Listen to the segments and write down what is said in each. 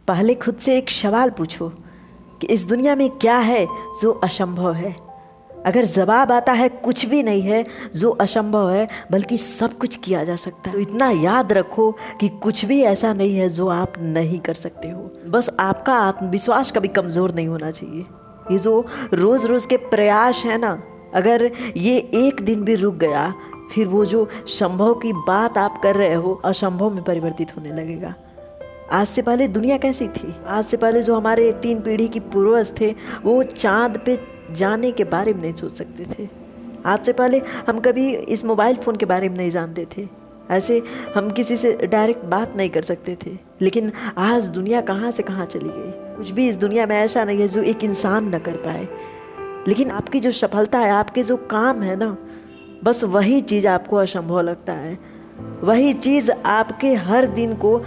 पहले खुद से एक सवाल पूछो कि इस दुनिया में क्या है जो असंभव है। अगर जवाब आता है कुछ भी नहीं है जो असंभव है, बल्कि सब कुछ किया जा सकता है, तो इतना याद रखो कि कुछ भी ऐसा नहीं है जो आप नहीं कर सकते हो। बस आपका आत्मविश्वास कभी कमज़ोर नहीं होना चाहिए। ये जो रोज़ रोज़ के प्रयास है ना, अगर ये एक दिन भी रुक गया, फिर वो जो संभव की बात आप कर रहे हो असंभव में परिवर्तित होने लगेगा। आज से पहले दुनिया कैसी थी? आज से पहले जो हमारे 3 पीढ़ी की पूर्वज थे वो चांद पे जाने के बारे में नहीं सोच सकते थे। आज से पहले हम कभी इस मोबाइल फ़ोन के बारे में नहीं जानते थे। ऐसे हम किसी से डायरेक्ट बात नहीं कर सकते थे। लेकिन आज दुनिया कहाँ से कहाँ चली गई। कुछ भी इस दुनिया में ऐसा नहीं है जो एक इंसान न कर पाए। लेकिन आपकी जो सफलता है, आपके जो काम है ना, बस वही चीज़ आपको असंभव लगता है। वही चीज़ आपके हर दिन को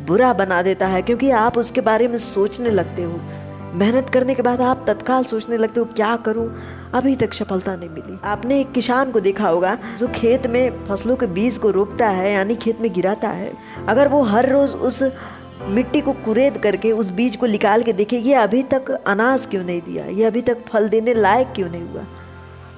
बुरा बना देता है, क्योंकि आप उसके बारे में सोचने लगते हो। मेहनत करने के बाद आप तत्काल सोचने लगते हो क्या करूं, अभी तक सफलता नहीं मिली। आपने एक किसान को देखा होगा जो खेत में फसलों के बीज को रोपता है, यानी खेत में गिराता है। अगर वो हर रोज़ उस मिट्टी को कुरेद करके उस बीज को निकाल के देखे, ये अभी तक अनाज क्यों नहीं दिया, ये अभी तक फल देने लायक क्यों नहीं हुआ।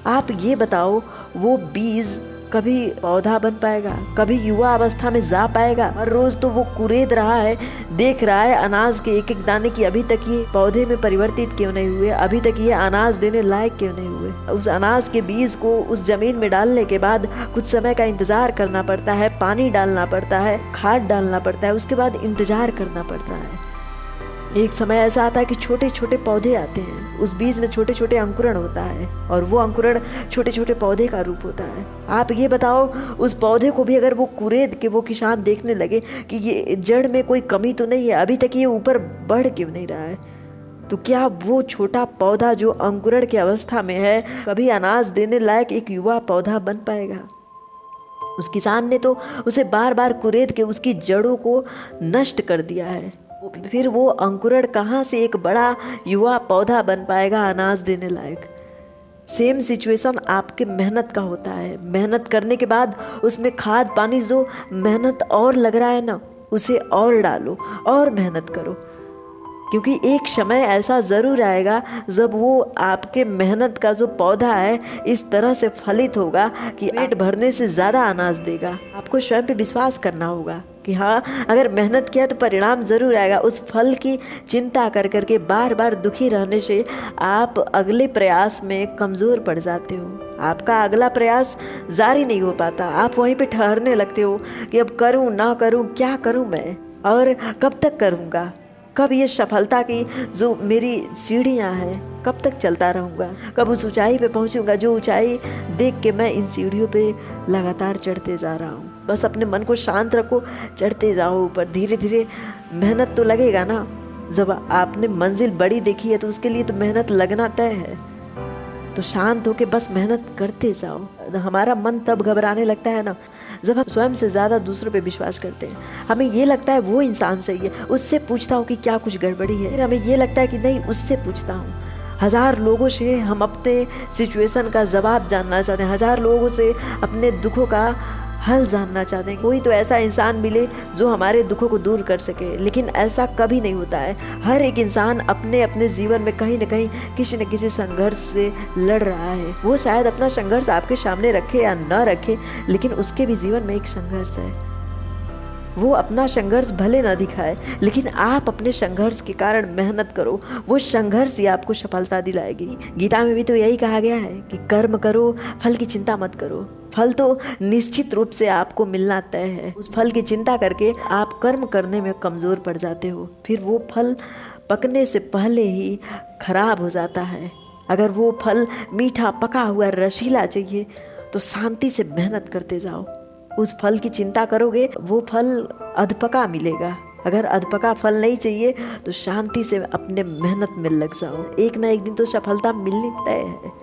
आप ये बताओ, वो बीज कभी पौधा बन पाएगा, कभी युवा अवस्था में जा पाएगा? हर रोज तो वो कुरेद रहा है, देख रहा है अनाज के एक एक दाने की अभी तक ये पौधे में परिवर्तित क्यों नहीं हुए, अभी तक ये अनाज देने लायक क्यों नहीं हुए। उस अनाज के बीज को उस जमीन में डालने के बाद कुछ समय का इंतजार करना पड़ता है, पानी डालना पड़ता है, खाद डालना पड़ता है, उसके बाद इंतजार करना पड़ता है। एक समय ऐसा आता है कि छोटे छोटे पौधे आते हैं, उस बीज में छोटे छोटे अंकुरण होता है और वो अंकुरण छोटे छोटे पौधे का रूप होता है। आप ये बताओ, उस पौधे को भी अगर वो कुरेद के वो किसान देखने लगे कि ये जड़ में कोई कमी तो नहीं है, अभी तक ये ऊपर बढ़ क्यों नहीं रहा है, तो क्या वो छोटा पौधा जो अंकुरण की अवस्था में है कभी अनाज देने लायक एक युवा पौधा बन पाएगा? उस किसान ने तो उसे बार बार कुरेद के उसकी जड़ों को नष्ट कर दिया है। फिर वो अंकुरण कहाँ से एक बड़ा युवा पौधा बन पाएगा अनाज देने लायक? सेम सिचुएशन आपके मेहनत का होता है। मेहनत करने के बाद उसमें खाद पानी, जो मेहनत और लग रहा है ना, उसे और डालो और मेहनत करो, क्योंकि एक समय ऐसा ज़रूर आएगा जब वो आपके मेहनत का जो पौधा है इस तरह से फलित होगा कि पेट भरने से ज़्यादा अनाज देगा। आपको स्वयं पे विश्वास करना होगा कि हाँ, अगर मेहनत किया तो परिणाम ज़रूर आएगा। उस फल की चिंता कर करके बार बार दुखी रहने से आप अगले प्रयास में कमज़ोर पड़ जाते हो। आपका अगला प्रयास जारी नहीं हो पाता। आप वहीं पे ठहरने लगते हो कि अब करूँ ना करूँ, क्या करूँ मैं, और कब तक करूँगा, कब ये सफलता की जो मेरी सीढ़ियाँ हैं कब तक चलता रहूँगा, कब उस ऊंचाई पे पहुँचूँगा जो ऊंचाई देख के मैं इन सीढ़ियों पे लगातार चढ़ते जा रहा हूँ। बस अपने मन को शांत रखो, चढ़ते जाओ ऊपर। धीरे धीरे मेहनत तो लगेगा ना। जब आपने मंजिल बड़ी देखी है तो उसके लिए तो मेहनत लगना तय है। तो शांत होके बस मेहनत करते जाओ। हमारा मन तब घबराने लगता है ना जब हम स्वयं से ज़्यादा दूसरों पे विश्वास करते हैं। हमें ये लगता है वो इंसान सही है, उससे पूछता हूँ कि क्या कुछ गड़बड़ी है। फिर हमें ये लगता है कि नहीं, उससे पूछता हूँ। 1000 लोगों से हम अपने सिचुएशन का जवाब जानना चाहते हैं, 1000 लोगों से अपने दुखों का हल जानना चाहते हैं। कोई तो ऐसा इंसान मिले जो हमारे दुखों को दूर कर सके, लेकिन ऐसा कभी नहीं होता है। हर एक इंसान अपने अपने जीवन में कहीं न कहीं किसी न किसी संघर्ष से लड़ रहा है। वो शायद अपना संघर्ष आपके सामने रखे या न रखे, लेकिन उसके भी जीवन में एक संघर्ष है। वो अपना संघर्ष भले ना दिखाए, लेकिन आप अपने संघर्ष के कारण मेहनत करो, वो संघर्ष ही आपको सफलता दिलाएगी। गीता में भी तो यही कहा गया है कि कर्म करो, फल की चिंता मत करो। फल तो निश्चित रूप से आपको मिलना तय है। उस फल की चिंता करके आप कर्म करने में कमज़ोर पड़ जाते हो। फिर वो फल पकने से पहले ही खराब हो जाता है। अगर वो फल मीठा, पका हुआ, रसीला चाहिए तो शांति से मेहनत करते जाओ। उस फल की चिंता करोगे, वो फल अधपका मिलेगा। अगर अधपका फल नहीं चाहिए तो शांति से अपने मेहनत में लग जाओ। एक ना एक दिन तो सफलता मिलनी तय है।